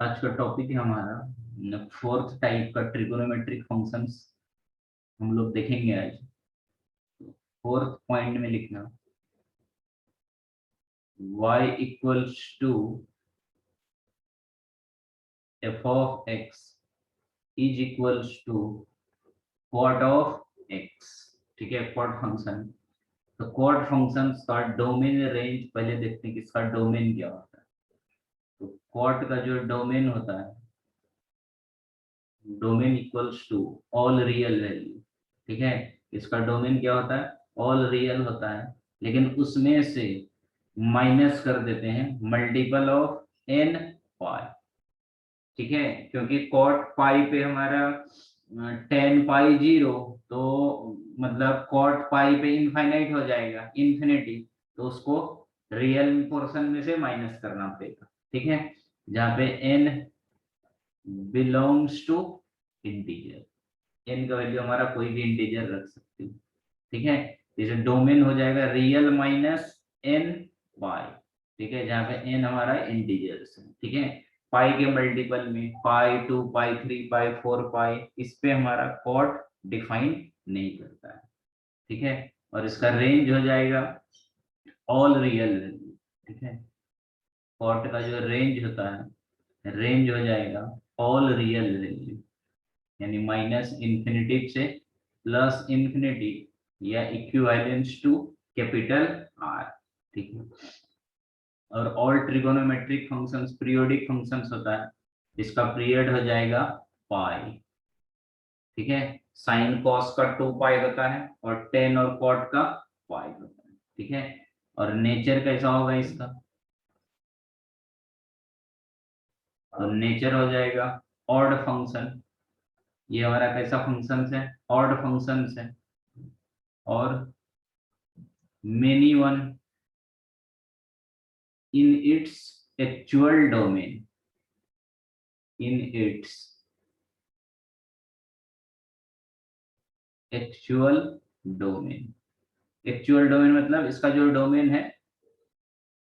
आज का टॉपिक है हमारा फोर्थ टाइप का ट्रिगोनोमेट्रिक फंक्शंस हम लोग देखेंगे आज। फोर्थ पॉइंट में लिखना y equals to f of x is equals to quad of x। ठीक है, क्वाड फंक्शन। तो क्वाड फंक्शन का डोमेन रेंज पहले देखते हैं कि इसका डोमेन क्या होता है। तो क्वाड का जो डोमेन होता है, domain equals to all real value. ठीक है, इसका डोमेन क्या होता है, ऑल रियल होता है, लेकिन उसमें से माइनस कर देते हैं मल्टीपल ऑफ एन पाई। ठीक है, क्योंकि कॉट पाई पे हमारा 10 पाई 0, तो मतलब कॉट पाई पे इनफाइनाइट हो जाएगा, इन्फिनिटी। तो उसको रियल पोर्शन में से माइनस करना पड़ेगा। ठीक है, जहाँ पे N belongs to integer, N का वैल्यू हमारा कोई भी इंटीजर रख सकते हो। ठीक है, जैसे डोमेन हो जाएगा रियल माइनस एन पाई। ठीक है, जहाँ पे एन हमारा इंटीजर्स है। ठीक है, पाई के मल्टीपल में पाई 2 पाई 3 पाई 4 पाई, इस पे हमारा कॉट डिफाइन नहीं करता है। ठीक है, और इसका रेंज हो जाएगा ऑल रियल वैल्यू। ठीक है, कॉट का जो रेंज होता है, रेंज हो जाएगा ऑल रियल वैल्यू, यानी माइनस इंफिनिटी से प्लस इंफिनिटी या इक्विवेलेंस टू कैपिटल आर। ठीक है, और all trigonometric functions periodic functions होता है, इसका पीरियड हो जाएगा पाई। ठीक है, साइन कॉस का 2 पाई होता है और टेन और कॉट का पाई होता है। ठीक है, और नेचर कैसा होगा इसका, तो नेचर हो जाएगा ऑड फंक्शन। ये हमारा कैसा फंक्शन है, ऑड फंक्शन है, और many one in its actual domain, in its actual domain। Actual domain मतलब इसका जो डोमेन है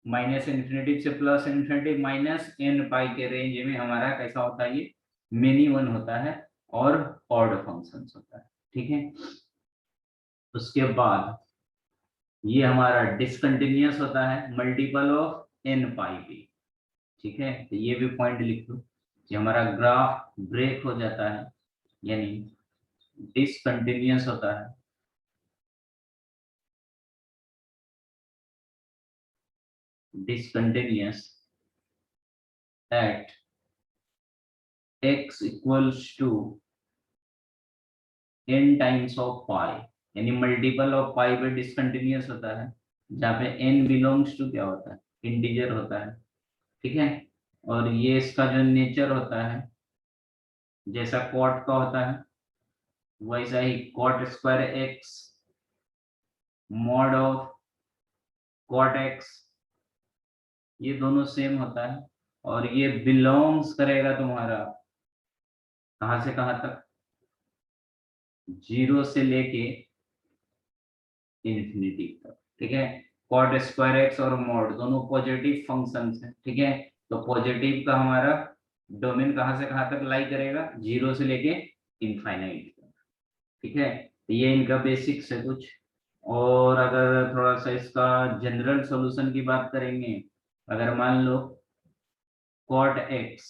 माइनस इंफिनिटी से प्लस इंफिनिटी माइनस एन पाई के रेंज में हमारा कैसा होता है, ये मिनी वन होता है और ऑड फंक्शन होता है। ठीक है, उसके बाद ये हमारा डिसकंटिन्यूअस होता है मल्टीपल ऑफ एन पाई पे। ठीक है, तो ये भी पॉइंट लिख लो कि हमारा ग्राफ ब्रेक हो जाता है, यानी डिसकंटिन्यूअस होता है, discontinuous at x equals to n times of pi, यानी मल्टीपल ऑफ पाई पे डिसकंटिन्यूअस होता है, जहाँ पे n बिलोंग्स टू क्या होता है, इंटीजर होता है। ठीक है, और ये इसका जो नेचर होता है जैसा कॉट का होता है वैसा ही cot square x mod of cot x, ये दोनों सेम होता है। और ये बिलोंग्स करेगा तुम्हारा कहाँ से कहाँ तक, 0 से लेके इंफिनिटी तक। ठीक है, कॉट स्क्वायर एक्स और मॉड दोनों पॉजिटिव फंक्शंस हैं। ठीक है, तो पॉजिटिव का हमारा डोमेन कहाँ से कहाँ तक लाई करेगा, 0 से लेके इनफाइनाइट तक। ठीक है, तो ये इनका बेसिक्स है कुछ। और अगर थोड़ा सा इसका जनरल सॉल्यूशन की बात करेंगे, अगर मान लो कॉट एक्स,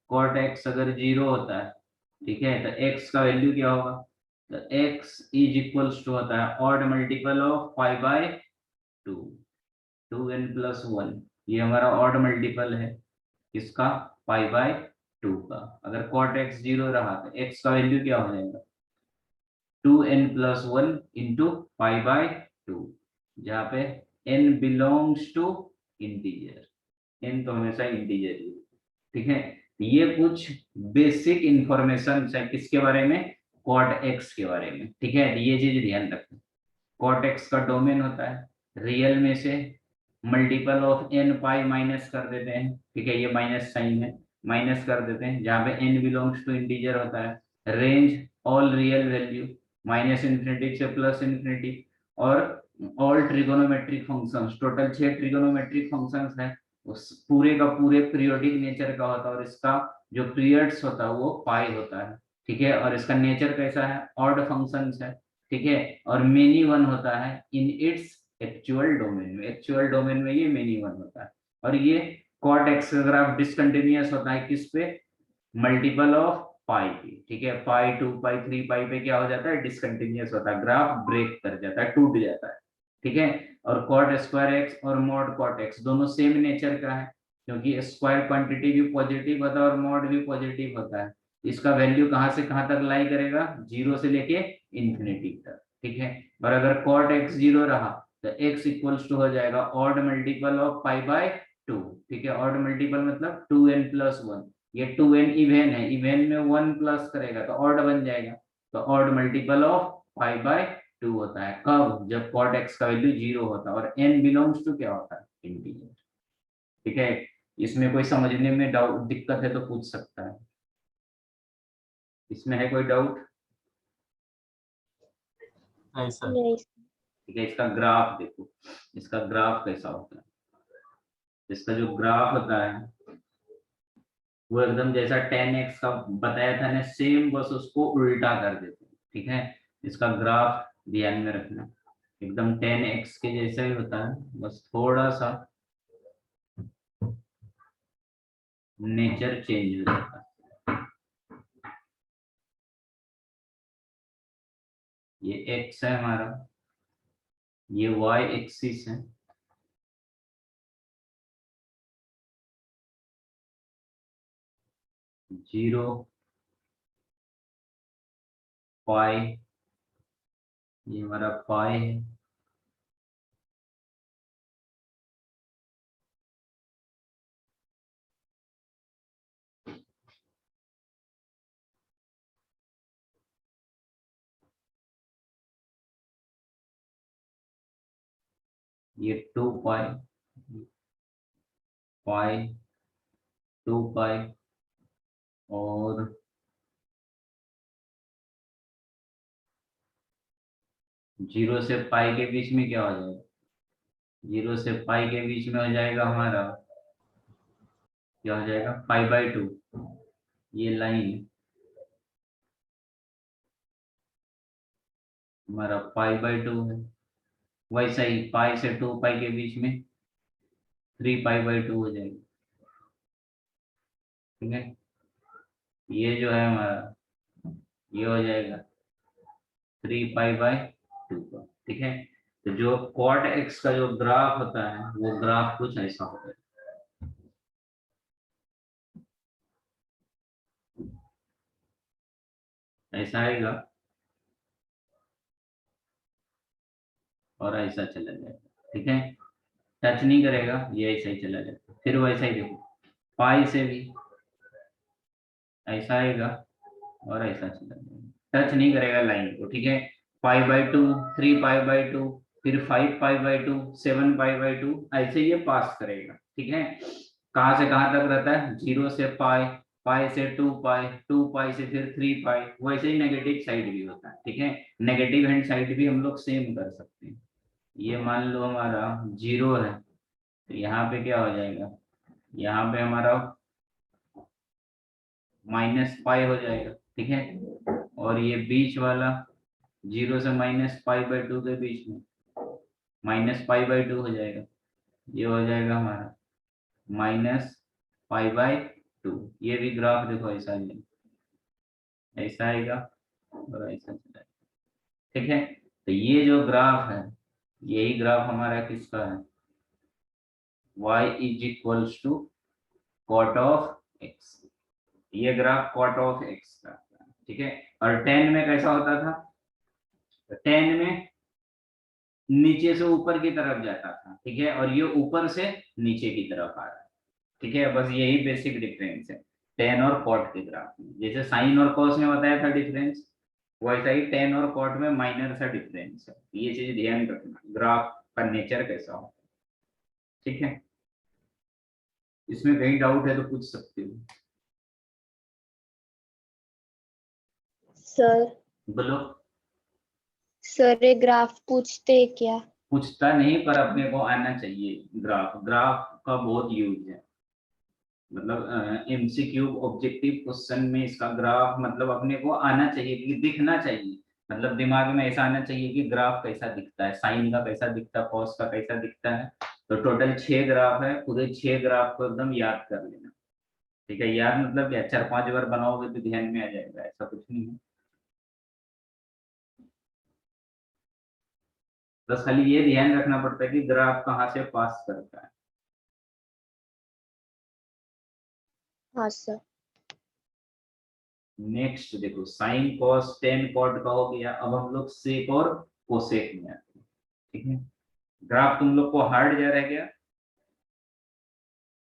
कॉट एक्स अगर 0 होता है, ठीक है, तो एक्स का वैल्यू क्या होगा, तो एक्स इज इक्वल्स टू होता है odd multiple of pi 2, 2n+1। ये हमारा ऑड मल्टीपल है किसका, पाई 2 का। अगर कॉट एक्स 0 रहा तो एक्स का वैल्यू क्या हो जाएगा, 2n+1 इंटू पाई 2, जहाँ पे n belongs to integer, n तो हमेशा इंटीजर ही। ठीक है, ये कुछ बेसिक इंफॉर्मेशन है किसके बारे में, कॉट एक्स के बारे में। ठीक है, ये चीज ध्यान रखना, कॉट एक्स का डोमेन होता है रियल में से multiple of N pi minus कर देते हैं। ठीक है, ये माइनस साइन है, माइनस कर देते हैं, जहाँ पे एन बिलोंग्स टू इंटीजर होता है, range all real value minus infinity से प्लस इंफिनिटी, और all trigonometric functions, total 6 trigonometric functions है, उस पूरे का पूरे पीरियोडिक नेचर का होता है, और इसका जो पीरियड्स होता है वो पाई होता है, ठीक है। और इसका नेचर कैसा है, ऑड फंक्शंस है, ठीक है। और मेनी वन होता है इन इट्स एक्चुअल डोमेन में, एक्चुअल डोमेन में ये मेनी वन होता है। और ये कॉट एक्स का ग्राफ डिसकंटिन्यूअस होता है किस पे, मल्टीपल ऑफ पाई की, ठीक है। पाई 2 पाई 3 पाई पे क्या हो जाता है, डिसकंटिन्यूअस होता है, ग्राफ ब्रेक कर जाता है, टूट जाता है, ठीक है। और कॉट स्क्वायर एक्स और मॉड कॉट एक्स दोनों सेम नेचर का है, क्योंकि स्क्वायर क्वांटिटी भी पॉजिटिव होता है और मॉड भी पॉजिटिव होता है। इसका वैल्यू कहां से कहां तक लाई करेगा, 0 से लेके इंफिनिटी तक, ठीक है। और अगर कॉट एक्स 0 रहा तो एक्स इक्वल्स टू हो जाएगा odd multiple of pi by 2, ठीक है। ऑड मल्टीपल मतलब 2n+1, ये 2n इवेन है, इवेन में 1 प्लस करेगा तो ऑड बन जाएगा, तो odd multiple of pi by 2 होता है। कब, जब कॉट एक्स का वैल्यू 0 होता है और n बिलोंग्स टू क्या होता है, इंटीजर, ठीक है। इसमें कोई समझने में डाउट दिक्कत है तो पूछ सकता है, इसमें है कोई डाउट? नहीं सर। ठीक है। इसका ग्राफ देखो, इसका ग्राफ कैसा होता है, इसका जो ग्राफ होता है वो एकदम जैसा 10x का बताया था ना, सेम, बस उसको उल्टा कर देते हैं, ठीक है। इसका ग्राफ ध्यान में रखना, एकदम 10x के जैसा ही होता है, बस थोड़ा सा नेचर चेंज हो जाता है। ये x है हमारा, ये y एक्सिस है, जीरो पाई, ये हमारा पाई है, ये 2 पाई, पाई 2 पाई, और जीरो से पाई के बीच में क्या हो जाएगा, जीरो से पाई के बीच में हो जाएगा हमारा, क्या हो जाएगा, पाई/2, ये लाइन हमारा पाई/2 है। वैसा ही पाई से 2 पाई के बीच में 3 पाई/2 हो जाएगा, ठीक है। ये जो है हमारा, ये हो जाएगा 3 पाई/2 का, ठीक है। तो जो कॉट एक्स का जो ग्राफ होता है वो ग्राफ कुछ ऐसा होता है, ऐसा आएगा और ऐसा चला जाएगा, ठीक है। टच नहीं करेगा, ये ऐसा ही चला जाएगा। फिर वैसा ही देखो, पाई से भी ऐसा आएगा और ऐसा चला जाएगा, टच नहीं करेगा लाइन को, ठीक है। पाई/2, 3 पाई/2, फिर 5 पाई/2, 7 पाई/2, ऐसे ये पास करेगा, ठीक है। कहाँ से कहाँ तक रहता है, 0 से पाई, पाई से 2 पाई, 2 पाई से फिर 3 पाई, वैसे ही नेगेटिव साइड भी होता है, ठीक है। नेगेटिव हैंड साइड भी हम लोग सेम कर सकते हैं। ये मान लो हमारा 0 है, तो यहाँ पे क्या हो जाएगा, यहाँ पे हमारा -पाई हो जाएगा, ठीक है। और ये बीच वाला 0 से -पाई/2 के बीच में -पाई/2 हो जाएगा, ये हो जाएगा हमारा -पाई/2। ये भी ग्राफ देखो ऐसा ही ऐसा आएगा और ऐसा चला जाएगा, ठीक है। तो ये जो ग्राफ है, यही ग्राफ हमारा किसका है, y = cot ऑफ x, ये ग्राफ cot ऑफ x का, ठीक है। और 10 में कैसा होता था, तो 10 में नीचे से ऊपर की तरफ जाता था, ठीक है। और ये ऊपर से नीचे की तरफ आ रहा है, ठीक है। बस यही बेसिक डिफरेंस है टेन और कॉट के ग्राफ में। जैसे साइन और कॉस में बताया था डिफरेंस, वैसा ही टेन और कॉट में माइनर सा डिफरेंस है। ये चीज ध्यान रखना, ग्राफ का नेचर कैसा हो, ठीक है। इसमें कहीं डाउट है तो पूछ सकते हो। सर बोलो। सर ये ग्राफ पूछते हैं क्या? पूछता नहीं पर अपने को आना चाहिए। ग्राफ ग्राफ का बहुत यूज है, मतलब एमसीक्यू ऑब्जेक्टिव क्वेश्चन में इसका ग्राफ मतलब अपने को आना चाहिए कि दिखना चाहिए, मतलब दिमाग में ऐसा आना चाहिए कि ग्राफ कैसा दिखता है, साइन का कैसा दिखता है, कॉस का कैसा दिखता है। तो टोटल 6 ग्राफ है, पूरे 6 ग्राफ को एकदम याद कर लेना। ठीक है, याद मतलब क्या, 4-5 बार बनाओगे तो ध्यान में आ जाएगा, ऐसा कुछ नहीं है। बस खाली ये ध्यान रखना पड़ता है कि ग्राफ कहाँ से पास करता है। हाँ सर। नेक्स्ट देखो, साइन कॉस टेन कॉट का हो गया, अब हम लोग सेक और कोसेक में आते हैं। ठीक है, ग्राफ तुम लोग को हार्ड जा रहा है क्या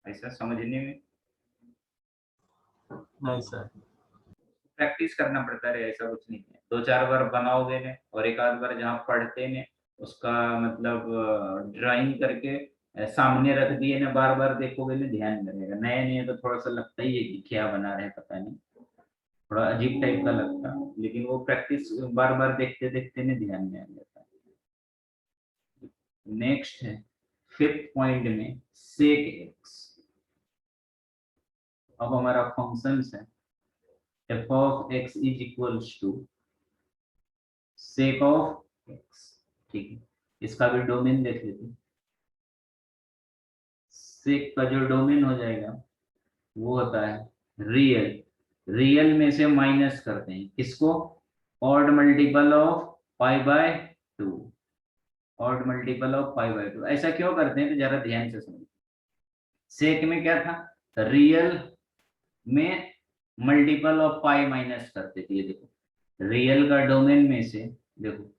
ऐसा समझने में? नहीं सर। प्रैक्टिस करना पड़ता है, ऐसा कुछ नहीं है। 2-4 बार बनाओगे ने और एक आध बार जहाँ पढ़ते ने उसका मतलब ड्राइंग करके सामने रख दिए ना, बार बार देखोगे ना ध्यान में रहेगा। नए नए तो थोड़ा सा लगता ही है कि क्या बना रहे पता नहीं, थोड़ा अजीब टाइप का लगता है, लेकिन वो प्रैक्टिस बार बार देखते देखते ना ध्यान में आ जाता है। नेक्स्ट है फिफ्थ पॉइंट में सेक एक्स। अब हमारा फंक्शन है F of X is equals to sec of X. ठीक है, इसका भी डोमेन देख लेते हैं। सेक का जो डोमेन हो जाएगा वो होता है रियल, रियल में से माइनस करते हैं किसको, odd multiple of pi by 2, odd multiple of pi by 2। ऐसा क्यों करते हैं तो जरा ध्यान से समझो। सेक में क्या था, रियल में मल्टीपल ऑफ पाई माइनस करते थे। ये देखो रियल का डोमेन में से देखो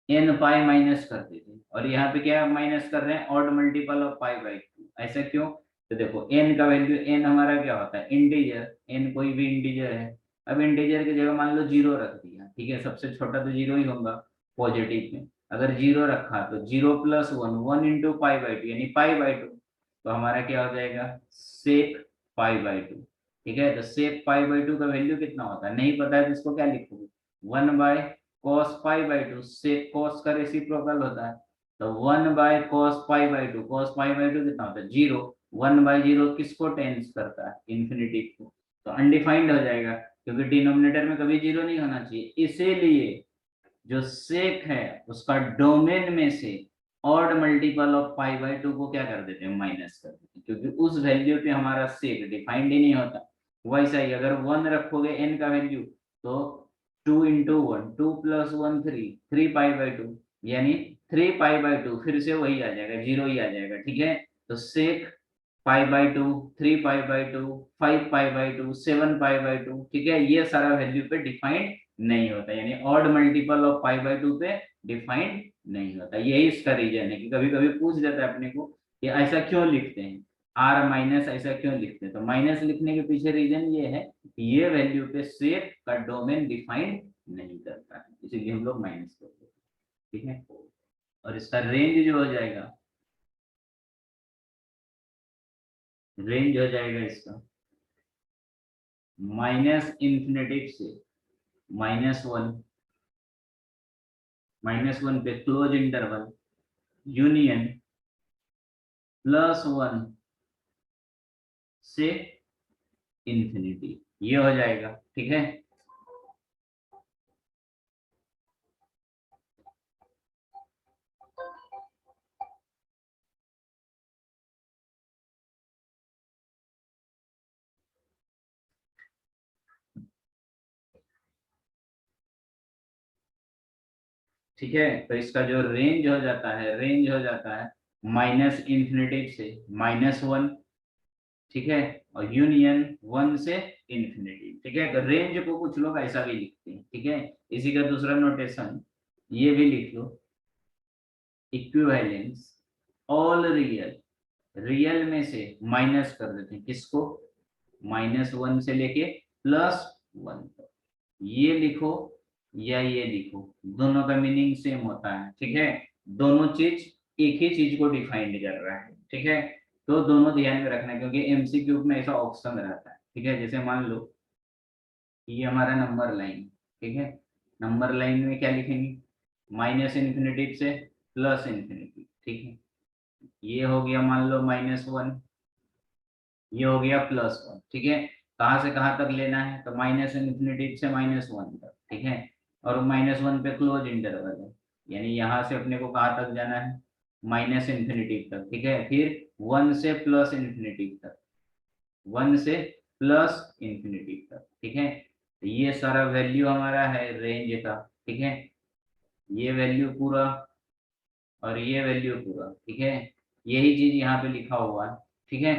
एन पाई माइनस करते थे, और यहाँ पे क्या माइनस कर रहे हैं, odd multiple of pi by 2। ऐसा क्यों, तो देखो एन का वैल्यू, एन हमारा क्या होता है इंटीजर, एन कोई भी इंटीजर है। अब इंटीजर की जगह मान लो 0 रख दिया, ठीक है, सबसे छोटा तो 0 ही होगा पॉजिटिव में। अगर 0 रखा तो 0 + 1, 1 इंटू पाई बाई 2 यानी पाई बाई 2। तो हमारा क्या हो जाएगा सेक पाई बाई 2। ठीक है, तो सेक पाई बाई 2 का वैल्यू कितना होता है नहीं पता है तो इसको क्या लिखोगे 1 बाय cos पाई बाई 2, से cos का रेसिप्रोकल होता है। तो 1 by cos pi by 2, cos pi by 2 कितना होता है 0। 1 बाय 0 किसको टेंस करता है इंफिनिटी को, तो अनडिफाइंड हो जाएगा क्योंकि डिनोमिनेटर में कभी 0 नहीं होना चाहिए। इसीलिए जो सेक है उसका डोमेन में से odd multiple of pi by 2 को क्या कर देते हैं माइनस कर देते हैं, क्योंकि उस वैल्यू पे हमारा सेक डिफाइंड ही नहीं होता। वैसा ही अगर 1 रखोगे n का वैल्यू तो 2 इंटू 1, 2 + 1 3, 3 पाई बाई 2 यानी 3 पाई बाई 2, फिर से वही आ जाएगा 0 ही आ जाएगा। ठीक है, तो sec pi by 2, 3 pi by 2, 5 pi by 2, 7 pi by 2। ठीक है, ये सारा वैल्यू पे डिफाइंड नहीं होता, यानी odd multiple of pi by 2 पे डिफाइंड नहीं होता। यही इसका रीजन है कि कभी कभी पूछ जाता है अपने को कि ऐसा क्यों लिखते हैं, आर माइनस ऐसा क्यों लिखते हैं। तो माइनस लिखने के पीछे रीजन ये है कि ये वैल्यू पे सेक का डोमेन डिफाइंड नहीं करता है, इसीलिए हम लोग माइनस करते हैं। ठीक है, और इसका रेंज जो हो जाएगा, रेंज हो जाएगा इसका माइनस इंफिनिटी से -1, -1 पे क्लोज इंटरवल यूनियन +1 से इंफिनिटी, ये हो जाएगा। ठीक है, ठीक है, तो इसका जो रेंज हो जाता है, रेंज हो जाता है माइनस इंफिनिटी से -1। ठीक है, और यूनियन 1 से इंफिनिटी। ठीक है, तो रेंज को कुछ लोग ऐसा भी लिखते हैं। ठीक है, इसी का दूसरा नोटेशन ये भी लिख लो, इक्विवेलेंस ऑल रियल, रियल में से माइनस कर देते हैं किसको, -1 से लेके +1 तक। ये लिखो या ये लिखो, दोनों का मीनिंग सेम होता है। ठीक है, दोनों चीज एक ही चीज को डिफाइंड कर रहा है। ठीक है, तो दोनों ध्यान में रखना क्योंकि एमसीक्यू में ऐसा ऑप्शन रहता है। ठीक है, जैसे मान लो ये हमारा नंबर लाइन, ठीक है, नंबर लाइन में क्या लिखेंगे माइनस इंफिनिटी से प्लस इंफिनिटी, ठीक है। ये हो गया मान लो -1, ये हो गया +1, ठीक है। कहाँ से कहाँ तक लेना है, तो -इंफिनिटी से -1 तक, ठीक है। और -1 पे क्लोज इंटरवल है, यानी यहाँ से अपने को कहाँ तक जाना है, -इंफिनिटी तक, ठीक है। फिर 1 से प्लस इंफिनिटी तक, 1 से प्लस इंफिनिटी तक, ठीक है। तो ये सारा वैल्यू हमारा है रेंज का, ठीक है। ये वैल्यू पूरा और ये वैल्यू पूरा, ठीक है। यही चीज यहाँ पे लिखा हुआ है, ठीक है।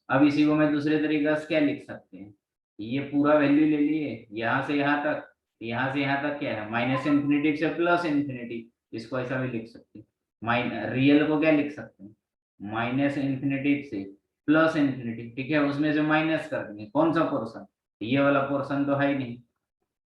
अब इसी को मैं दूसरे तरीके से क्या लिख सकते हैं, ये पूरा वैल्यू ले लिए यहाँ से यहाँ तक, यहाँ से यहाँ तक क्या है, -इंफिनिटी से प्लस इंफिनिटी, इसको ऐसा भी लिख सकते हैं। रियल को क्या लिख सकते हैं, -इंफिनिटी से प्लस इंफिनिटी, ठीक है। उसमें से माइनस कर देंगे कौन सा पोर्शन, ये वाला पोर्शन तो है ही नहीं,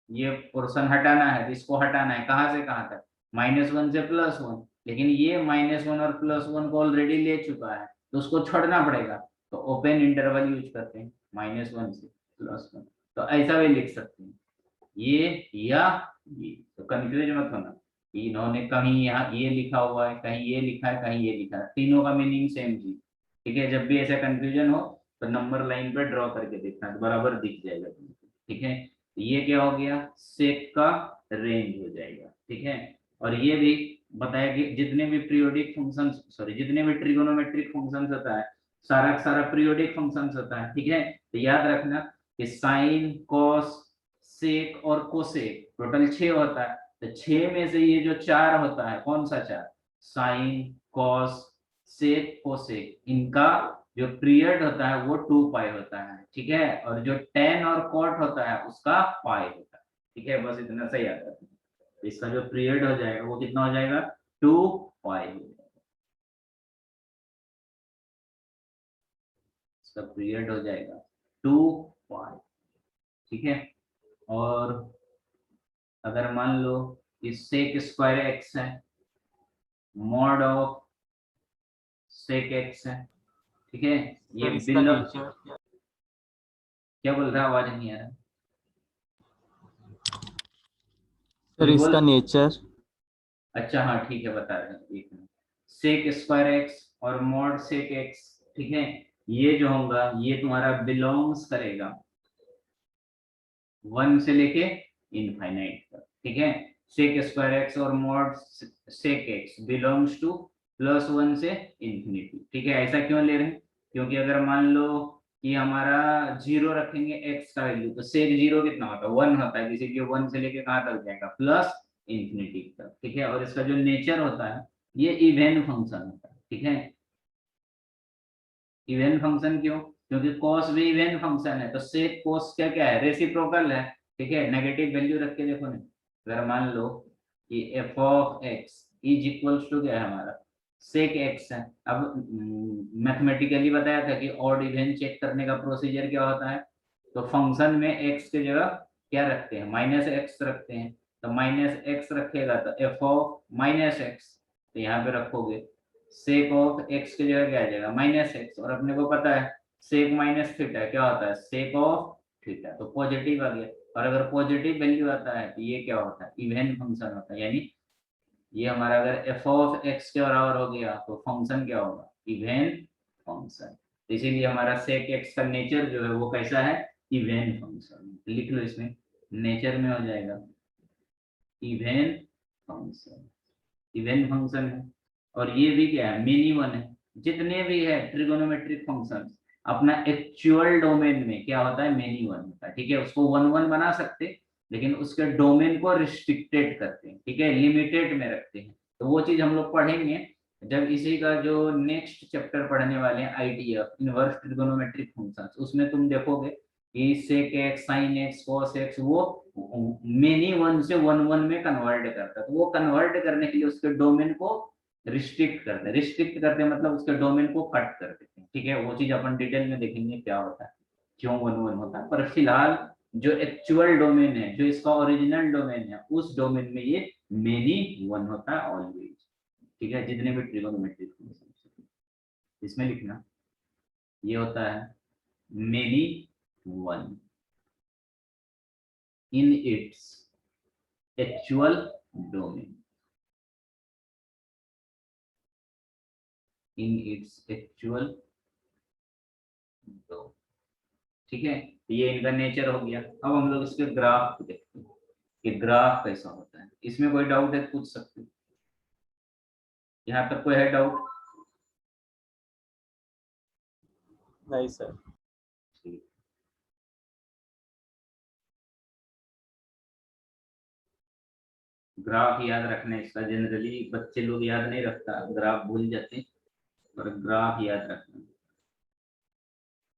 ये पोर्शन हटाना है, इसको हटाना है कहाँ से कहाँ तक, -1 से +1, लेकिन ये -1 और +1 को ऑलरेडी ले चुका है, तो उसको छोड़ना पड़ेगा, तो ओपन इंटरवल यूज करते हैं -1 से +1, तो ऐसा भी लिख सकते हैं ये या ये, तो कंफ्यूज मत होना। इन्होंने कहीं यहाँ ये लिखा हुआ है, कहीं ये लिखा है, कहीं ये लिखा है, तीनों का मीनिंग सेम चीज, ठीक है। जब भी ऐसा कंफ्यूजन हो तो नंबर लाइन पे ड्रॉ करके देखना, तो बराबर दिख जाएगा तुमको, ठीक है। ये क्या हो गया, सेक का रेंज हो जाएगा, ठीक है। और ये भी बताया कि जितने भी पीरियोडिक फंक्शन, सॉरी जितने भी ट्रिगोनोमेट्रिक फंक्शन होता है, सारा का सारा पीरियोडिक फंक्शन होता है, ठीक है। तो याद रखना कि साइन, कॉस, सेक और कोसेक टोटल 6 होता है, तो 6 में से ये जो 4 होता है, कौन सा 4, साइन, कॉस, सेक, कोसेक, इनका जो पीरियड होता है वो 2 पाई होता है, ठीक है। और जो टेन और कॉट होता है उसका पाई होता है, ठीक है। बस इतना सही आता है। तो इसका जो पीरियड हो जाएगा वो कितना हो जाएगा, 2 पाई हो जाएगा, इसका पीरियड हो जाएगा 2 पाई, ठीक है। और अगर मान लो इस सेक स्क्वायर एक्स है, मॉड ऑफ सेक एक्स है, ठीक है। ये सर इसका बिल, नेचर क्या बोल रहा है, आवाज नहीं आ रहा, सर कुछ बोल। इसका नेचर अच्छा हाँ ठीक है, बता रहे हैं, एक मिनट। सेक स्क्वायर एक्स और मॉड सेक एक्स, ठीक है। ये जो होगा ये तुम्हारा बिलोंग्स करेगा 1 से लेके इनफाइनाइट तक, ठीक है। सेक स्क्वायर एक्स और mod sec X belongs to +1 से इंफिनिटी, ठीक है। ऐसा क्यों ले रहे हैं, क्योंकि अगर मान लो कि हमारा 0 रखेंगे एक्स का वैल्यू, तो सेक 0 कितना होता है, 1 होता है, किसी 1 से लेके कहाँ तक जाएगा, प्लस इंफिनिटी तक, ठीक है। और इसका जो नेचर होता है ये इवन फंक्शन होता है, ठीक है। इवन फंक्शन क्यों, क्योंकि cos भी इवन फंक्शन है, तो सेक cos क्या क्या है, रेसिप्रोकल है, ठीक है। नेगेटिव वैल्यू रख के देखो ना, अगर मान लो कि f of x is equals to क्या है हमारा, सेक x है। अब मैथमेटिकली बताया था कि ऑड इवन चेक करने का प्रोसीजर क्या होता है, तो फंक्शन में x की जगह क्या रखते हैं, -x रखते हैं, तो -x रखेगा तो f ऑफ -x, तो यहाँ पे रखोगे सेक ऑफ एक्स की जगह क्या आ जाएगा, -x, और अपने को पता है सेक माइनस थीटा क्या होता है, सेक ऑफ थीटा, तो पॉजिटिव आ गया। और अगर पॉजिटिव वैल्यू आता है तो ये क्या होता है, इवन फंक्शन होता है, यानी ये हमारा अगर f ऑफ x के बराबर हो गया तो फंक्शन क्या होगा, इवन फंक्शन। इसीलिए हमारा सेक x का नेचर जो है वो कैसा है, इवन फंक्शन, लिख लो इसमें, नेचर में हो जाएगा इवन फंक्शन, इवन फंक्शन है। और ये भी क्या है, मिनी वन है। जितने भी है ट्रिगोनोमेट्रिक फंक्शन अपना एक्चुअल डोमेन में क्या होता है, मेनी वन होता है, ठीक है। उसको 1 1 बना सकते, लेकिन उसके डोमेन को रिस्ट्रिक्टेड करते हैं, ठीक है, लिमिटेड में रखते हैं। तो वो चीज हम लोग पढ़ेंगे जब इसी का जो नेक्स्ट चैप्टर पढ़ने वाले हैं, आईटीएफ, इनवर्स ट्रिगोनोमेट्रिक फंक्शंस, उसमें तुम देखोगे कि sec X, sine X, cos X वो मेनी वन से 1 1 में कन्वर्ट करता है। तो वो कन्वर्ट करने के लिए उसके डोमेन को रिस्ट्रिक्ट करते हैं, रिस्ट्रिक्ट करते हैं मतलब उसके डोमेन को कट कर देते हैं, ठीक है। वो चीज अपन डिटेल में देखेंगे क्या होता है, क्यों 1 1 होता है। पर फिलहाल जो एक्चुअल डोमेन है, जो इसका ओरिजिनल डोमेन है, उस डोमेन में ये मेनी वन होता है ऑलवेज, ठीक है। जितने भी ट्रिगोनोमेट्रिक फंक्शन इसमें लिखना, ये होता है many one in its actual domain, in its actual growth. ठीक है, ये इनका नेचर हो गया। अब हम लोग इसके ग्राफ को देखते हैं कि ग्राफ कैसा होता है। इसमें कोई डाउट है पूछ सकते हैं, यहाँ तक कोई है डाउट? नहीं सर। ठीक, ग्राफ याद रखना है इसका। जनरली बच्चे लोग याद नहीं रखता, ग्राफ भूल जाते, और ग्राफ याद रखना।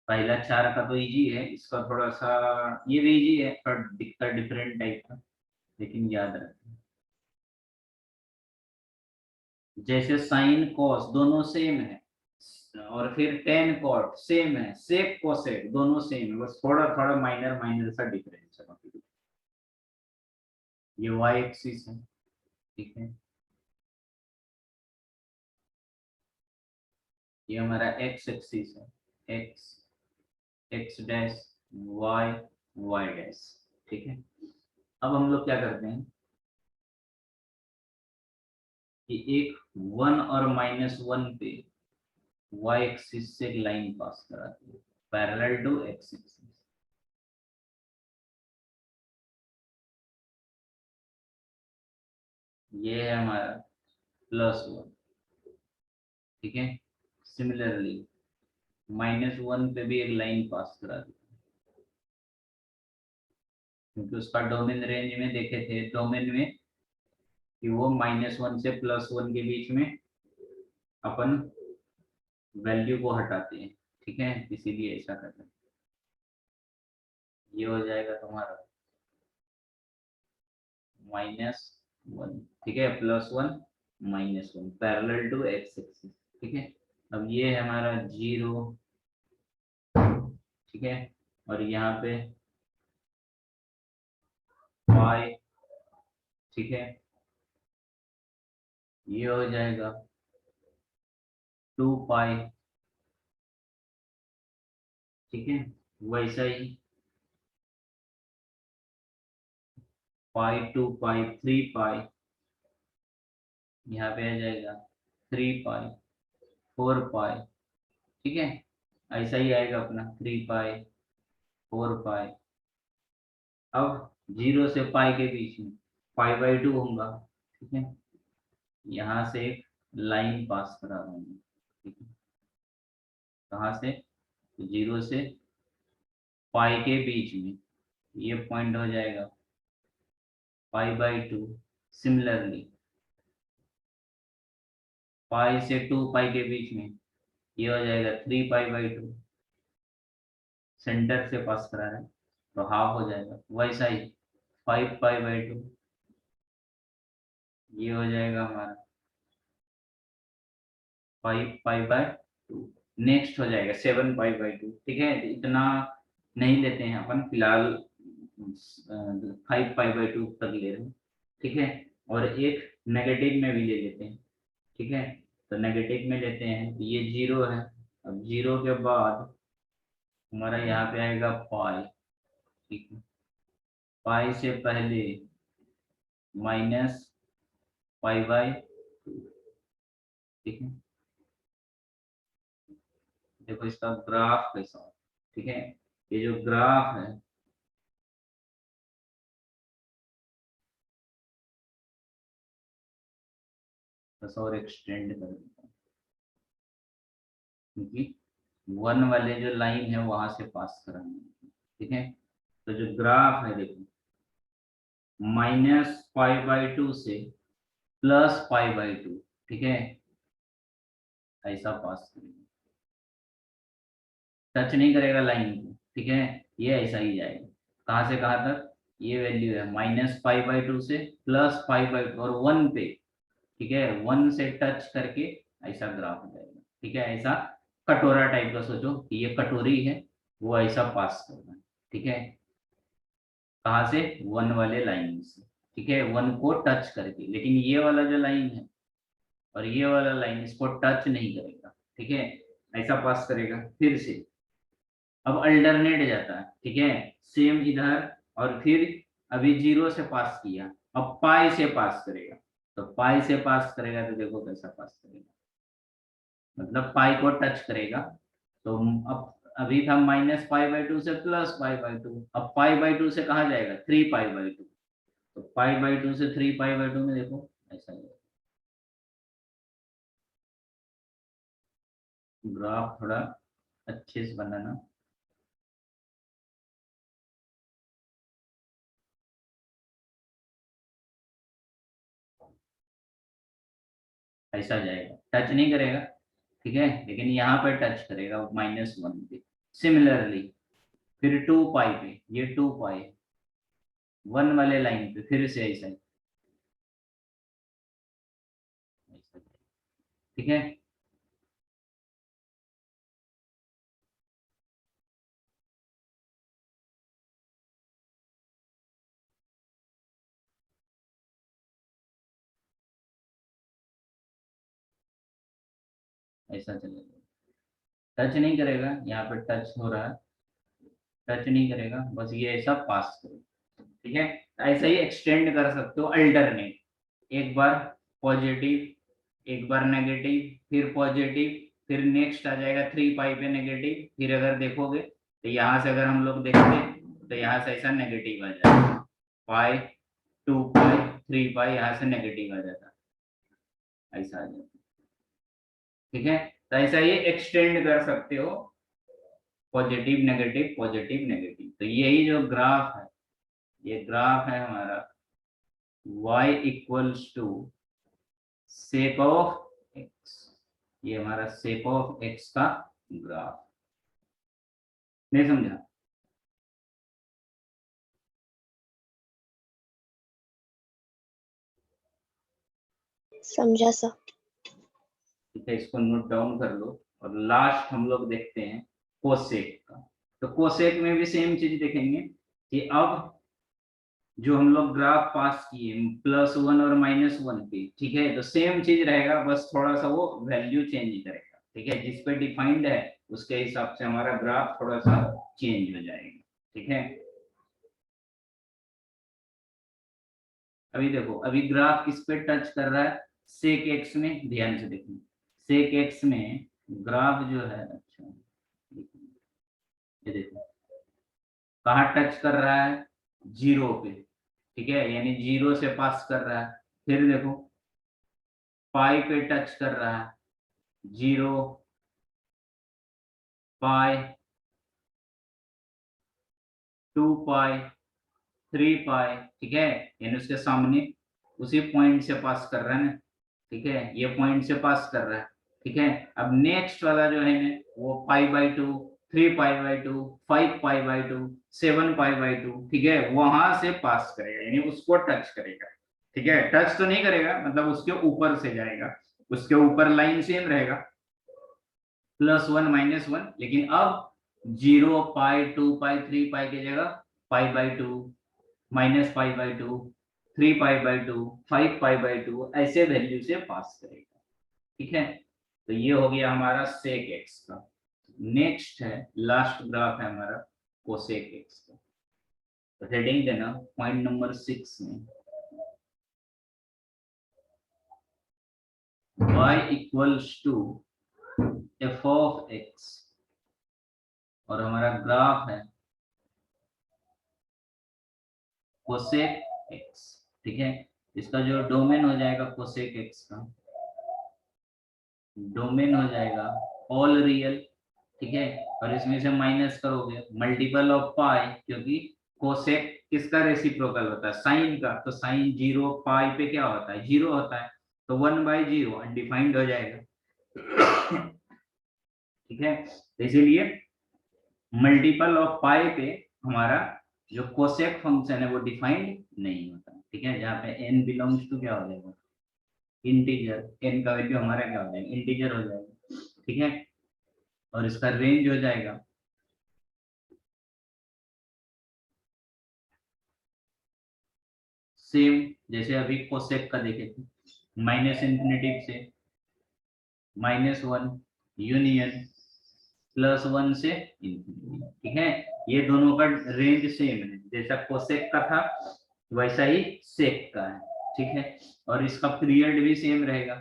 पहला 4 का तो इजी है, इसका थोड़ा सा ये भी इजी है, पर दिखता डिफरेंट टाइप का, लेकिन याद रखना। जैसे साइन कॉस दोनों सेम है, और फिर टेन कॉट सेम है, सेक कोसेक दोनों सेम है, बस थोड़ा थोड़ा माइनर माइनर सा डिफरेंस है। ये वाई एक्सिस है, ठीक है, ये हमारा एक्स एक्सिस है, X X dash Y Y dash. ठीक है, अब हम लोग क्या करते हैं कि एक 1 और -1 पे वाई एक्सिस से एक लाइन पास कराते हैं पैरेलल टू एक्स एक्सिस। ये है हमारा +1, ठीक है। सिमिलरली -1 पे भी एक लाइन पास करा दी, क्योंकि उसका डोमेन रेंज में देखे थे, डोमेन में कि वो -1 से +1 के बीच में अपन वैल्यू को हटाते हैं, ठीक है, इसीलिए ऐसा करते हैं। ये हो जाएगा तुम्हारा -1, ठीक है, +1 -1 पैरेलल टू एक्स एक्सिस। ठीक है, अब ये है हमारा 0, ठीक है, और यहाँ पे y, ठीक है, ये हो जाएगा 2 पाई, ठीक है, वैसा ही पाई 2 पाई 3 पाई, यहाँ पे आ जाएगा 3 पाई 4 पाई, ठीक है, ऐसा ही आएगा अपना 3 पाई 4 पाई। अब 0 से पाई के बीच में π/2 होगा, ठीक है, यहाँ से एक लाइन पास करा रहा हूँ, ठीक है, कहाँ से, 0 से पाई के बीच में, ये पॉइंट हो जाएगा π/2। सिमिलरली पाई से 2 पाई के बीच में ये हो जाएगा 3 π/2, सेंटर से पास करा रहे हैं तो हाफ हो जाएगा। वैसा ही 5 π/2, ये हो जाएगा हमारा 5 π/2। नेक्स्ट हो जाएगा 7 π/2, ठीक है, इतना नहीं लेते हैं अपन फिलहाल, 5 π/2 तक ले रहे हैं, ठीक है, और एक नेगेटिव में भी ले लेते हैं, ठीक है, तो नेगेटिव में लेते हैं तो ये 0 है। अब 0 के बाद हमारा यहाँ पे आएगा पाई, ठीक है, पाई से पहले -π/2, ठीक है, देखो इसका ग्राफ कैसा है, ठीक है, ये जो ग्राफ है बस और एक्सटेंड कर देता हूँ, क्योंकि 1 वाले जो लाइन है वहां से पास कराना है, ठीक है, तो जो ग्राफ है देखो -π/2 से +π/2, ठीक है, ऐसा पास करेगा, टच नहीं करेगा लाइन को, ठीक है, ये ऐसा ही जाएगा। कहाँ से कहाँ तक, ये वैल्यू है -π/2 से +π/2 और 1 पे, ठीक है, 1 से टच करके ऐसा ग्राफ हो जाएगा, ठीक है, ऐसा कटोरा टाइप का सोचो कि ये कटोरी है, वो ऐसा पास करना है, ठीक है, कहाँ से, 1 वाले लाइन से, ठीक है, 1 को टच करके, लेकिन ये वाला जो लाइन है और ये वाला लाइन इसको टच नहीं करेगा, ठीक है, ऐसा पास करेगा। फिर से अब अल्टरनेट जाता है, ठीक है, सेम इधर, और फिर अभी 0 से पास किया, अब पाई से पास करेगा, तो पाई से पास करेगा तो देखो कैसा पास करेगा, मतलब पाई को टच करेगा। तो अब अभी था -π/2 से +π/2, अब π/2 से कहाँ जाएगा 3π/2, तो π/2 से 3π/2 में देखो ऐसा है। ग्राफ थोड़ा अच्छे से बनाना। ऐसा जाएगा, टच नहीं करेगा, ठीक है, लेकिन यहाँ पे टच करेगा -1 पे। सिमिलरली फिर 2π पे, ये 2π 1 वाले लाइन पे फिर से ऐसा ठीक है। ऐसा चलेगा, टच नहीं करेगा, यहाँ पे टच हो रहा है, टच नहीं करेगा, बस ये ऐसा पास करेगा, ठीक है। ऐसा ही एक्सटेंड कर सकते हो अल्टरनेट, एक बार पॉजिटिव एक बार नेगेटिव फिर पॉजिटिव, फिर नेक्स्ट आ जाएगा 3π पे नेगेटिव, फिर अगर देखोगे तो यहाँ से अगर हम लोग देखते तो यहाँ से ऐसा नेगेटिव आ जाएगा, पाई 2π 3π यहाँ से नेगेटिव आ जाता, ऐसा आ जाता, ठीक है। तो ऐसा ही एक्सटेंड कर सकते हो, पॉजिटिव नेगेटिव। तो यही जो ग्राफ है, ये ग्राफ है हमारा y equals to sec of x, ये हमारा सेक ऑफ x का ग्राफ। नहीं समझा? समझा सर। ठीक है, इसको नोट डाउन कर लो। और लास्ट हम लोग देखते हैं कोसेक का। तो कोसेक में भी सेम चीज देखेंगे कि अब जो हम लोग ग्राफ पास किए +1 और -1 पे, ठीक है, तो सेम चीज रहेगा, बस थोड़ा सा वो वैल्यू चेंज करेगा, ठीक है, जिस पे डिफाइंड है उसके हिसाब से हमारा ग्राफ थोड़ा सा चेंज हो जाएगा, ठीक है। अभी देखो, अभी ग्राफ किस पे टच कर रहा है, सेक एक्स में, ध्यान से देखो, सेक एक्स में ग्राफ जो है, अच्छा ये देखो कहाँ टच कर रहा है, 0 पे, ठीक है, यानी 0 से पास कर रहा है। फिर देखो पाई पे टच कर रहा है, 0 पाई 2π 3π, ठीक है, यानी उसके सामने उसी पॉइंट से पास कर रहा है ना, ठीक है, ये पॉइंट से पास कर रहा है, ठीक है। अब नेक्स्ट वाला जो है ना वो π/2 3π/2 5π/2 7π/2, ठीक है, वहां से पास करेगा, यानी उसको टच करेगा, ठीक है, टच तो नहीं करेगा, मतलब उसके ऊपर से जाएगा, उसके ऊपर लाइन सेम रहेगा +1 -1, लेकिन अब 0 पाई 2π 3π की जगह π/2 -π/2 3π/2 5π/2 ऐसे वैल्यू से पास करेगा, ठीक है। तो ये हो गया हमारा सेक एक्स का। नेक्स्ट है, लास्ट ग्राफ है हमारा कोसेक एक्स का। तो हेडिंग देना पॉइंट नंबर 6 में, y equals to f of x, और हमारा ग्राफ है कोसेक एक्स, ठीक है। इसका जो डोमेन हो जाएगा कोसेक एक्स का, डोमेन हो जाएगा ऑल रियल, ठीक है, और इसमें से माइनस करोगे मल्टीपल ऑफ पाई, क्योंकि कोसेक किसका रेसिप्रोकल होता है, साइन का, तो साइन 0 पाई पे क्या होता है 0 होता है, तो 1/0 अनडिफाइंड हो जाएगा, ठीक है। तो इसीलिए मल्टीपल ऑफ पाई पे हमारा जो कोसेक फंक्शन है वो डिफाइंड नहीं होता, ठीक है, जहाँ पे n बिलोंग्स टू क्या हो जाएगा इंटीजर, n का वैल्यू हमारा क्या हो जाएगा इंटीजर हो जाएगा, ठीक है, और इसका रेंज हो जाएगा सेम जैसे अभी कोसेक का देखे थे, -∞ से -1 यूनियन +1 से इंफिनिटी, ठीक है, ये दोनों का रेंज सेम है, जैसा कोसेक का था वैसा ही सेक का है, ठीक है, और इसका पीरियड भी सेम रहेगा,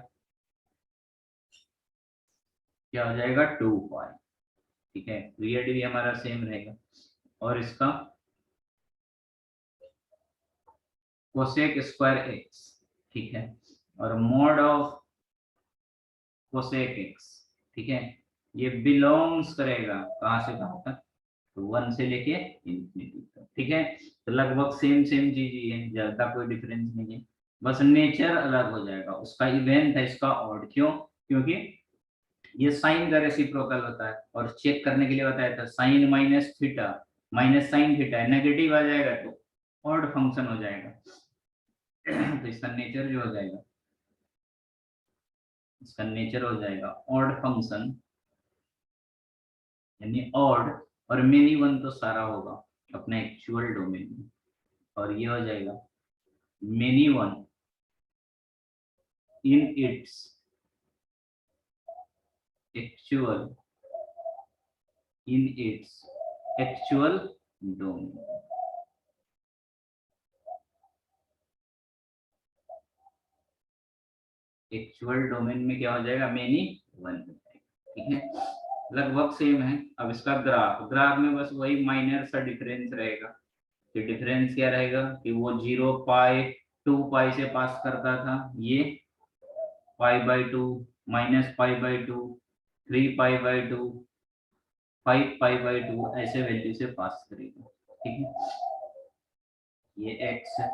क्या हो जाएगा 2 पाई। ठीक है, पीरियड भी हमारा सेम रहेगा और इसका कोसेक स्क्वायर एक्स। ठीक है, और मोड ऑफ कोसेक एक्स। ठीक है, ये बिलोंग्स करेगा कहाँ से कहाँ तक, तो 1 से लेके इंफिनिटी तक। ठीक है, तो लगभग सेम सेम चीज ही है, ज्यादा कोई डिफरेंस नहीं है, बस नेचर अलग हो जाएगा। उसका इवेंट है, इसका ऑड। क्यों? क्योंकि ये साइन का रेसिप्रोकल होता है और चेक करने के लिए बताया था sine minus theta minus sine theta negative आ जाएगा तो ऑड फंक्शन हो जाएगा। तो इसका नेचर जो हो जाएगा, इसका नेचर हो जाएगा ऑड फंक्शन, यानी ऑड। और मेनी वन तो सारा होगा अपने एक्चुअल डोमेन में, और ये हो जाएगा many one in its actual domain. Actual domain में क्या हो जाएगा, मेनी वन हो जाएगा। ठीक है, लगभग सेम है। अब इसका ग्राफ में बस वही माइनर सा डिफरेंस रहेगा। कि डिफरेंस क्या रहेगा कि वो 0 पाई 2 पाई से पास करता था, ये पाई/2 माइनस पाई/2 3 पाई/2 5 पाई/2 ऐसे वैल्यू से पास करेगा। ठीक है, ये एक्स है,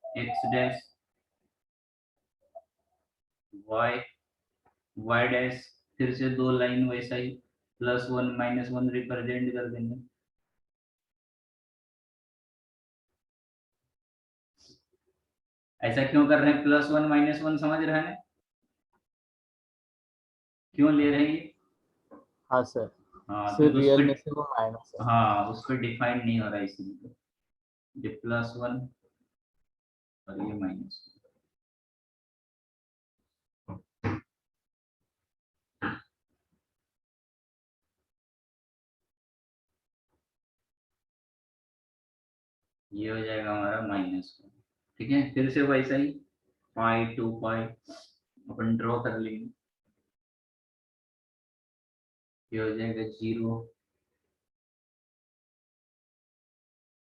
X dash Y Y dash, फिर से दो लाइन वैसा ही +1 -1 रिप्रेजेंट कर देंगे। ऐसा क्यों कर रहे हैं, +1 -1 समझ रहे हैं क्यों ले रहे हैं ये? हाँ सर, हाँ, फिर क्योंकि उस रियल पर, में से वो माइनस है। हाँ उस पर डिफाइन नहीं हो रहा है इसलिए। ये +1 और ये -1। ये हो जाएगा हमारा -1। ठीक है, फिर से वैसा ही पाई 2 पाई अपन ड्रॉ कर लेंगे। ये हो जाएगा 0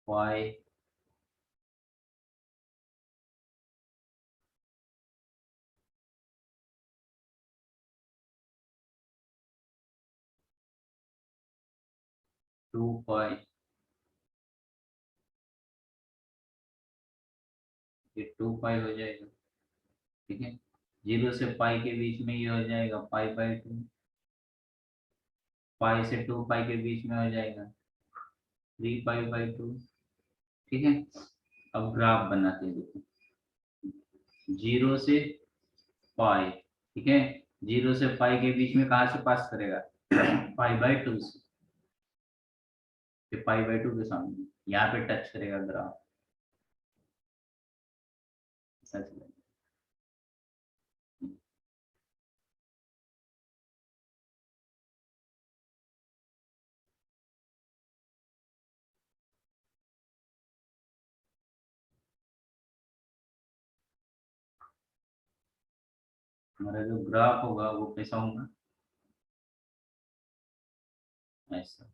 पाई 2 पाई, ये 2 पाई हो जाएगा। ठीक है, 0 से पाई के बीच में ये हो जाएगा पाई/2, पाई से 2 पाई के बीच में हो जाएगा 3 पाई/2। ठीक है, अब ग्राफ बनाते हैं, देखो 0 से पाई। ठीक है, 0 से पाई के बीच में कहाँ से पास करेगा, पाई/2 से। पाई/2 के सामने यहाँ पे टच करेगा ग्राफ, ऐसा चलेगा। हमारा जो ग्राफ होगा वो कैसा होगा, ऐसा।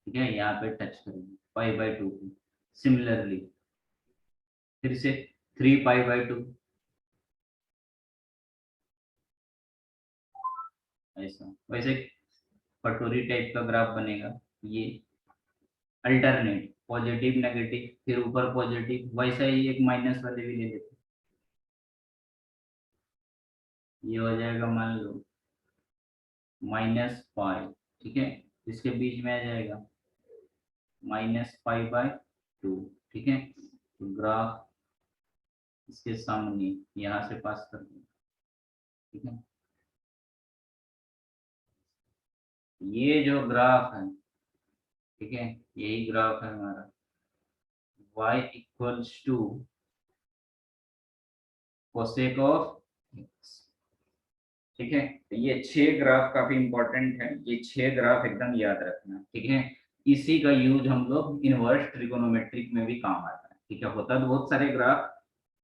ठीक है, यहाँ पे टच करेंगे पाई/2 पे। सिमिलरली फिर से 3 पाई/2, ऐसा। वैसे कटोरी टाइप का ग्राफ बनेगा ये, अल्टरनेट पॉजिटिव नेगेटिव फिर ऊपर पॉजिटिव, वैसा ही एक माइनस वाले भी ले लेते। ये हो जाएगा मान लो -पाई। ठीक है, इसके बीच में आ जाएगा -पाई/2। ठीक है, तो ग्राफ इसके सामने यहाँ से पास कर देंगे। ठीक है, ये जो ग्राफ है, ठीक है, यही ग्राफ है हमारा y = कोसेक ऑफ x। ठीक है, तो ये 6 ग्राफ काफी इंपॉर्टेंट है, ये 6 ग्राफ एकदम याद रखना। ठीक है, इसी का यूज हम लोग इनवर्स ट्रिगोनोमेट्रिक में भी काम आता है। ठीक है, होता तो बहुत सारे ग्राफ,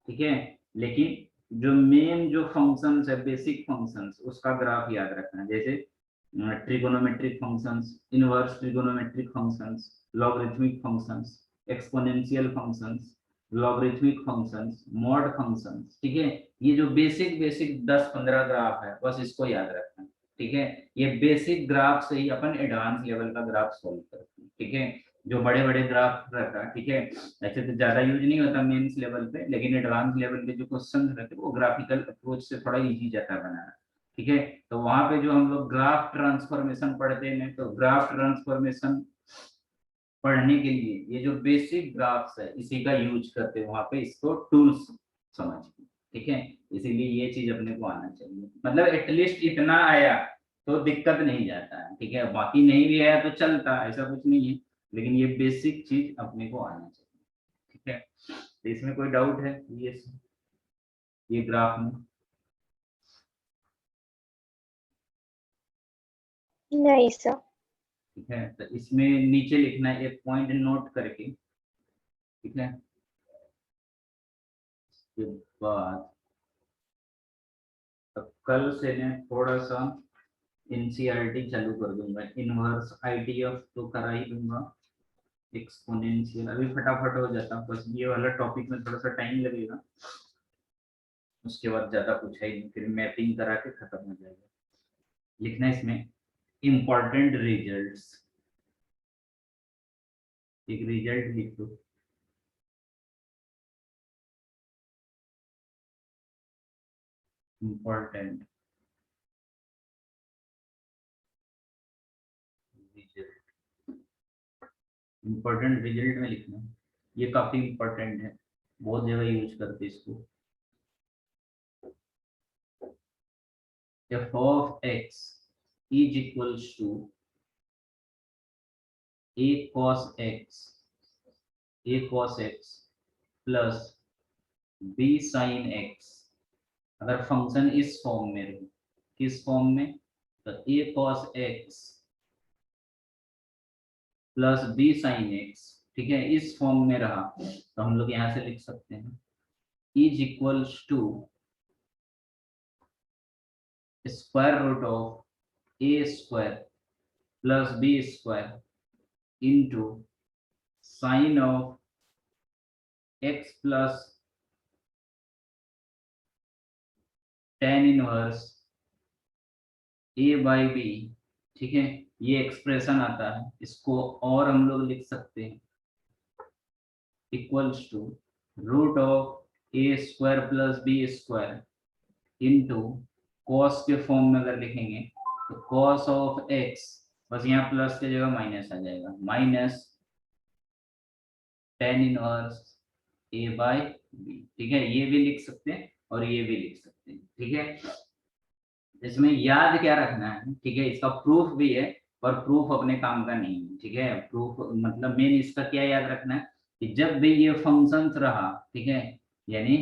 ठीक है, लेकिन जो मेन जो फंक्शंस है, बेसिक फंक्शंस, उसका ग्राफ याद रखना। जैसे trigonometric functions, inverse trigonometric functions, logarithmic functions, exponential functions, logarithmic functions, mod functions, ठीक है। ये जो बेसिक बेसिक 10-15 ग्राफ है, बस इसको याद रखना, ठीक है। ये बेसिक ग्राफ से ही अपन एडवांस लेवल का ग्राफ सॉल्व करते हैं, ठीक है। जो बड़े बड़े ग्राफ रहता है, ठीक है, ऐसे तो ज्यादा यूज नहीं होता मेंस लेवल पे, लेकिन एडवांस लेवल पे जो क्वेश्चन रहते हैं वो ग्राफिकल अप्रोच से थोड़ा इजी जाता है बनाना, ठीक है। तो वहां पे जो हम लोग ग्राफ ट्रांसफॉर्मेशन पढ़ते हैं, तो ग्राफ ट्रांसफॉर्मेशन पढ़ने के लिए ये जो बेसिक ग्राफ्स है इसी का यूज करते हैं वहां पे, इसको टूल्स समझ के, ठीक है। इसीलिए ये चीज अपने को आना चाहिए, मतलब एटलीस्ट इतना आया तो दिक्कत नहीं जाता है, ठीक है। बाकी नहीं भी आया तो चलता, ऐसा कुछ नहीं है, लेकिन ये बेसिक चीज अपने को आना चाहिए, ठीक है। तो इसमें कोई डाउट है ये ग्राफ में? नहीं सर। ठीक है, तो इसमें नीचे लिखना है एक पॉइंट नोट करके, ठीक है। उसके बाद अब कल से मैं थोड़ा सा एनसीईआरटी चालू कर दूंगा, इनवर्स आईडीएफ तो करा ही दूंगा, एक्सपोनेंशियल अभी फटाफट हो जाता, बस ये वाला टॉपिक में थोड़ा सा टाइम लगेगा, उसके बाद ज्यादा पूछा ही नहीं, फिर मैपिंग करा के खत्म हो जाएगा। लिखना है इसमें इम्पोर्टेंट रिजल्ट्स, एक रिजल्ट लिख दो, इम्पोर्टेंट रिजल्ट, इम्पोर्टेंट रिजल्ट में लिखना है, ये काफी इम्पोर्टेंट है, बहुत जगह यूज करते हैं इसको। f of x is equals to a cos x plus b sin x। अगर फंक्शन इस फॉर्म में रहे, किस फॉर्म में, तो a cos x plus b sin x, ठीक है, इस फॉर्म में रहा तो हम लोग यहां से लिख सकते हैं is equals to square root of a square plus b square into sine of x plus tan inverse a by B, ठीक है। ये एक्सप्रेशन आता है, इसको और हम लोग लिख सकते हैं equals to root of A square plus B square into cos के फॉर्म में अगर लिखेंगे तो कॉस ऑफ एक्स, बस यहाँ प्लस की जगह माइनस आ जाएगा, minus tan inverse A by B, ठीक है। ये भी लिख सकते हैं और ये भी लिख सकते हैं, ठीक है। इसमें याद क्या रखना है, ठीक है, इसका प्रूफ भी है पर प्रूफ अपने काम का नहीं है, ठीक है। प्रूफ मतलब मेन इसका क्या याद रखना है कि जब भी ये फंक्शंस रहा, ठीक है, यानी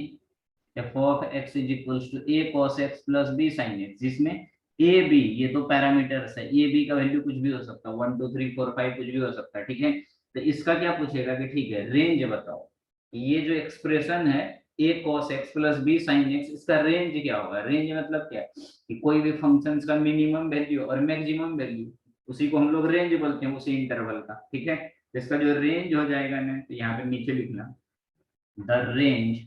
f of x is equals to a cos x plus b sin x, जिसमें a b ये तो पैरामीटर्स है, a b का वैल्यू कुछ भी हो सकता है, 1 2 3 4 5 कुछ भी हो सकता है, ठीक है। तो इसका क्या पूछेगा कि ठीक है रेंज बताओ, ये जो एक्सप्रेशन है a cos x plus b sin x, इसका रेंज क्या होगा। रेंज मतलब क्या कि कोई भी फंक्शंस का मिनिमम वैल्यू और मैक्सिमम वैल्यू, उसी को हम लोग रेंज बोलते हैं, उसी इंटरवल का, ठीक है। तो इसका जो रेंज हो जाएगा ना, तो यहाँ पे नीचे लिखना the range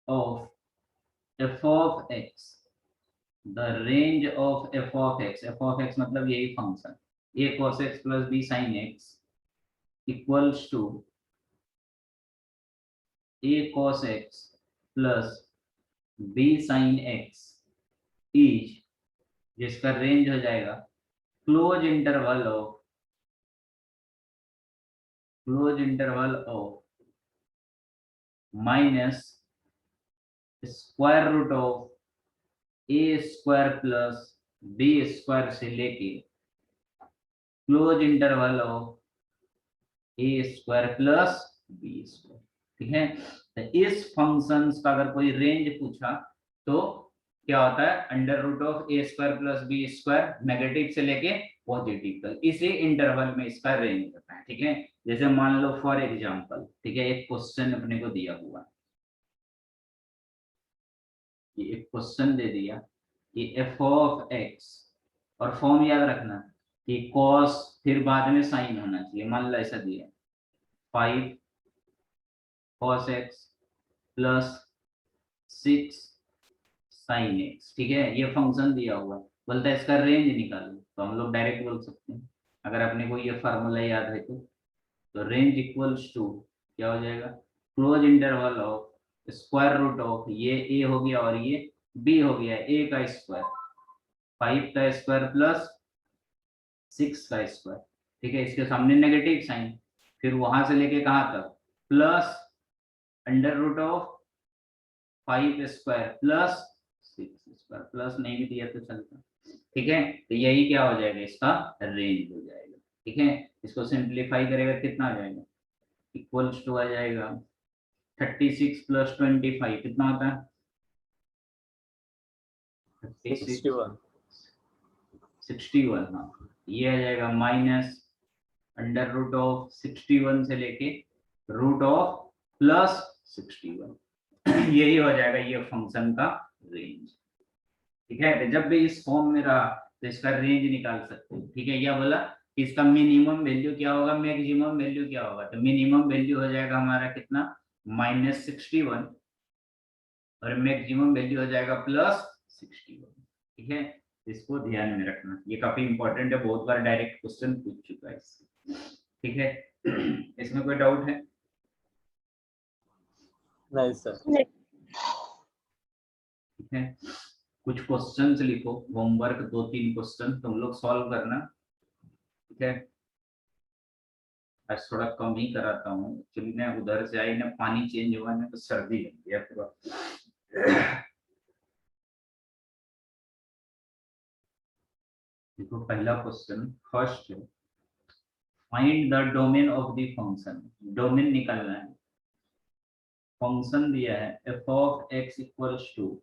of f of x, the range of f of x मतलब यही function a cos x plus b sin x equals to a cos x plus b sin x is, जिसका रेंज हो जाएगा close interval of minus square root of A square plus B square से लेके close interval of A square plus B square, ठीक है। तो इस functions का अगर कोई रेंज पूछा तो क्या होता है, under root of A square plus B square negative से लेके पॉजिटिव तक, इसी इंटरवल में इसका रेंज होता है, ठीक है। जैसे मान लो फॉर एग्जांपल, ठीक है, एक क्वेश्चन अपने को दिया हुआ है, कि एक क्वेश्चन दे दिया कि एफ ऑफ एक्स, और फॉर्म याद रखना कि कॉस फिर बाद में साइन होना चाहिए। मान लो ऐसा दिया 5 cos x plus 6 sin x, ठीक है, ये फंक्शन दिया हुआ है, बोलता है इसका रेंज निकालो, तो हम लोग डायरेक्ट बोल सकते हैं अगर अपने को ये फार्मूला याद है तो रेंज इक्वल्स टू क्या हो जाएगा, close interval of square root of ये a हो गया और ये b हो गया, a का स्क्वायर 5 का स्क्वायर प्लस 6 का स्क्वायर, ठीक है, इसके सामने नेगेटिव साइन, फिर वहां से लेके कहाँ तक plus under root of 5 square plus 6 square, plus नहीं भी दिया तो चलता, ठीक है, तो यही क्या हो जाएगा, इसका रेंज हो जाएगा, ठीक है। इसको सिंप्लीफाई करेगा कितना आ जाएगा, इक्वल्स टू आ जाएगा 36 प्लस 25 कितना होता है 36 61 61, हाँ, ये आ जाएगा माइनस अंडर रूट ऑफ 61 से लेके रूट ऑफ प्लस 61, यही हो जाएगा ये फंक्शन का रेंज, ठीक है। तो जब भी इस फॉर्म में रहा तो इसका रेंज निकाल सकते हैं, ठीक है। यह बोला कि इसका मिनिमम वैल्यू क्या होगा, मैक्सिमम वैल्यू क्या होगा, तो मिनिमम वैल्यू हो जाएगा हमारा कितना -61 और मैक्सिमम वैल्यू हो जाएगा +61, ठीक है। इसको ध्यान में रखना, ये काफी इंपॉर्टेंट है, बहुत बार डायरेक्ट क्वेश्चन पूछ चुका है इससे, ठीक है। इसमें कोई डाउट है? नहीं सर। ठीक है, कुछ क्वेश्चंस लिखो, होमवर्क 2-3 क्वेश्चन तुम लोग सॉल्व करना, ठीक है। आज थोड़ा कम ही कराता हूँ एक्चुअली, ना उधर से आई ना, पानी चेंज हुआ ना तो सर्दी लग गया पूरा। देखो पहला क्वेश्चन फर्स्ट है, find the domain of the function, domain निकालना है। फंक्शन दिया है F of x equals to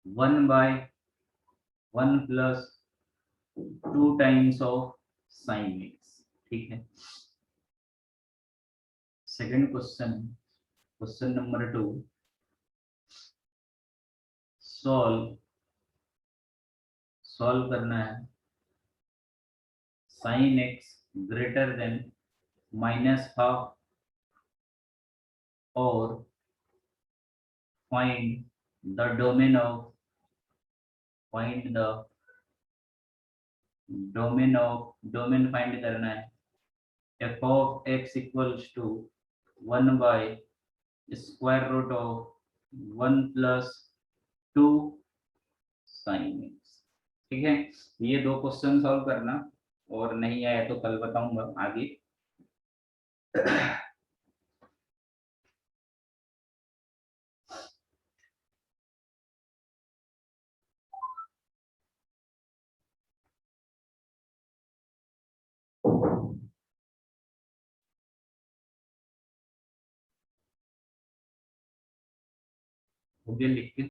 1/1 plus 2 times of sine x, ठीक है। Second question, question number 2, solve करना है साइन एक्स ग्रेटर देन -12 और find the domain of domain find करना है f of x equals to 1/√1 plus 2 sin x, ठीक है। ये दो क्वेश्चन सॉल्व करना, और नहीं आया तो कल बताऊंगा आगे। लिख के